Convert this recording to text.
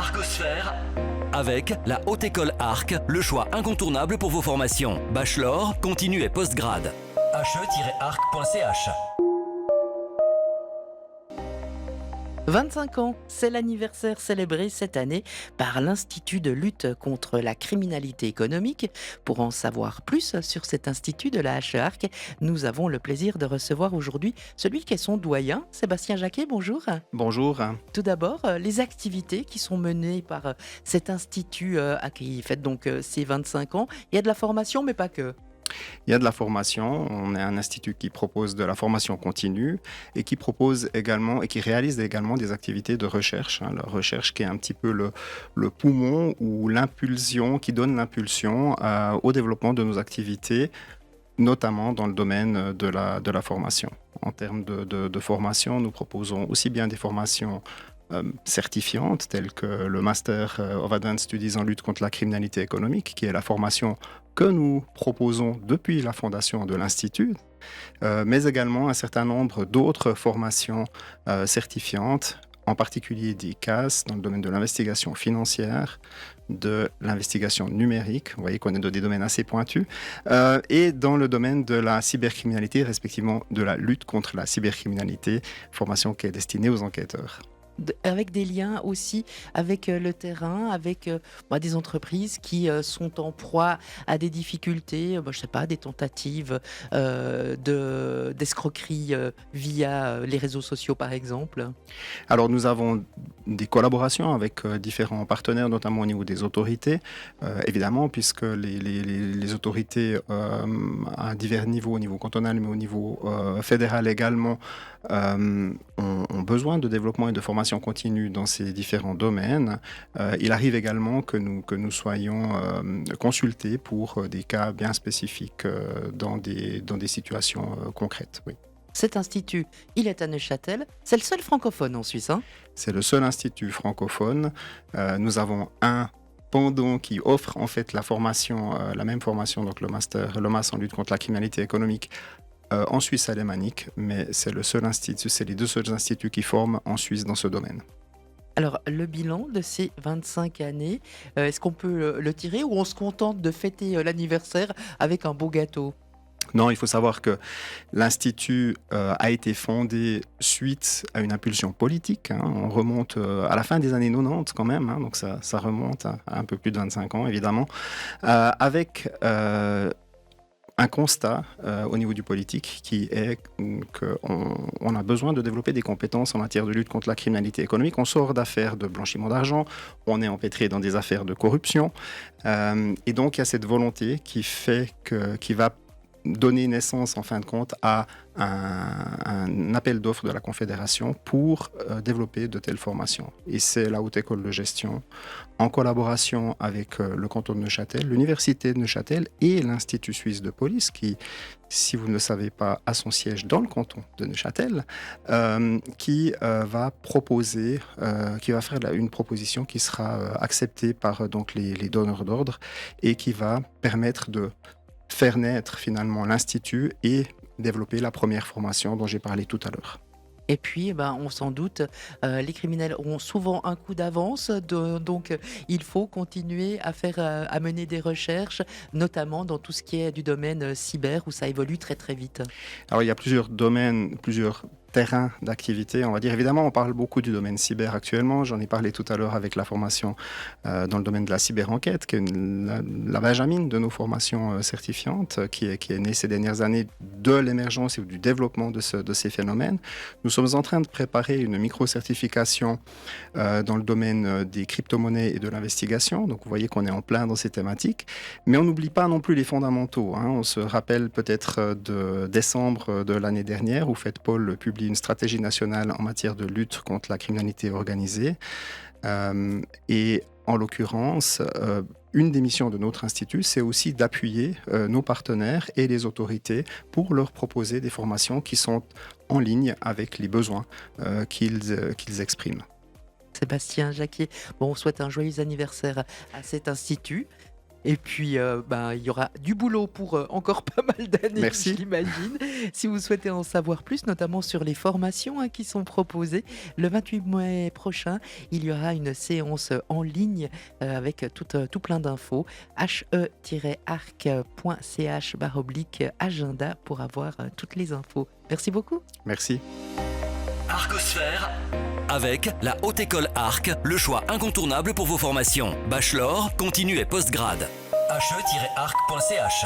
Arcosphère. Avec la Haute École Arc, le choix incontournable pour vos formations. Bachelor, continu et postgrad. he-arc.ch. 25 ans, c'est l'anniversaire célébré cette année par l'Institut de lutte contre la criminalité économique. Pour en savoir plus sur cet institut de la HE-Arc, nous avons le plaisir de recevoir aujourd'hui celui qui est son doyen, Sébastien Jacquet, bonjour. Bonjour. Tout d'abord, les activités qui sont menées par cet institut qui fête donc ses 25 ans. Il y a de la formation, mais pas que. Il y a de la formation. On est un institut qui propose de la formation continue et qui propose également et qui réalise également des activités de recherche. La recherche qui est un petit peu le poumon ou l'impulsion, qui donne l'impulsion au développement de nos activités, notamment dans le domaine de la formation. En termes de formation, nous proposons aussi bien des formations certifiantes, telles que le Master of Advanced Studies en lutte contre la criminalité économique, qui est la formation que nous proposons depuis la fondation de l'Institut, mais également un certain nombre d'autres formations certifiantes, en particulier des CAS dans le domaine de l'investigation financière, de l'investigation numérique, vous voyez qu'on est dans des domaines assez pointus, et dans le domaine de la cybercriminalité, respectivement de la lutte contre la cybercriminalité, formation qui est destinée aux enquêteurs. Avec des liens aussi avec le terrain, avec des entreprises qui sont en proie à des difficultés, je sais pas, des tentatives d'escroquerie via les réseaux sociaux par exemple. Alors nous avons des collaborations avec différents partenaires, notamment au niveau des autorités, évidemment, puisque les autorités à divers niveaux, au niveau cantonal, mais au niveau fédéral également, ont besoin de développement et de formation continue dans ces différents domaines. Il arrive également que nous soyons consultés pour des cas bien spécifiques dans des situations concrètes. Oui. Cet institut, il est à Neuchâtel. C'est le seul francophone en Suisse, hein ? C'est le seul institut francophone. Nous avons un pendant qui offre en fait la formation, la même formation, donc le master, le MAS en lutte contre la criminalité économique, en Suisse alémanique, mais c'est le seul institut, c'est les deux seuls instituts qui forment en Suisse dans ce domaine. Alors, le bilan de ces 25 années, est-ce qu'on peut le tirer ou on se contente de fêter l'anniversaire avec un beau gâteau ? Non, il faut savoir que l'Institut a été fondé suite à une impulsion politique. On remonte à la fin des années 90 quand même, donc ça remonte à un peu plus de 25 ans évidemment, avec un constat au niveau du politique qui est qu'on a besoin de développer des compétences en matière de lutte contre la criminalité économique. On sort d'affaires de blanchiment d'argent, on est empêtré dans des affaires de corruption, et donc il y a cette volonté qui va donner naissance en fin de compte à un appel d'offres de la Confédération pour développer de telles formations. Et c'est la Haute École de Gestion, en collaboration avec le canton de Neuchâtel, l'Université de Neuchâtel et l'Institut suisse de police, qui, si vous ne le savez pas, a son siège dans le canton de Neuchâtel, qui va proposer, qui va faire une proposition qui sera acceptée par donc les donneurs d'ordre et qui va permettre de faire naître finalement l'Institut et développer la première formation dont j'ai parlé tout à l'heure. Et puis, on s'en doute, les criminels ont souvent un coup d'avance, donc il faut continuer à mener des recherches, notamment dans tout ce qui est du domaine cyber, où ça évolue très très vite. Alors il y a plusieurs domaines, plusieurs terrain d'activité, on va dire. Évidemment, on parle beaucoup du domaine cyber actuellement. J'en ai parlé tout à l'heure avec la formation dans le domaine de la cyberenquête, qui est la benjamine de nos formations certifiantes, qui est née ces dernières années de l'émergence et du développement de ces phénomènes. Nous sommes en train de préparer une micro-certification dans le domaine des crypto-monnaies et de l'investigation. Donc, vous voyez qu'on est en plein dans ces thématiques. Mais on n'oublie pas non plus les fondamentaux. On se rappelle peut-être de décembre de l'année dernière, où FedPol publie une stratégie nationale en matière de lutte contre la criminalité organisée. Et en l'occurrence, une des missions de notre institut, c'est aussi d'appuyer nos partenaires et les autorités pour leur proposer des formations qui sont en ligne avec les besoins qu'ils expriment. Sébastien Jacquet, on souhaite un joyeux anniversaire à cet institut. Et puis, il y aura du boulot pour encore pas mal d'années, Merci. je l'imagine. Si vous souhaitez en savoir plus, notamment sur les formations qui sont proposées, le 28 mai prochain, il y aura une séance en ligne avec tout plein d'infos. he-arc.ch/agenda pour avoir toutes les infos. Merci beaucoup. Merci. Arcosphère avec la Haute École Arc, le choix incontournable pour vos formations. Bachelor, continu et postgrad. he-arc.ch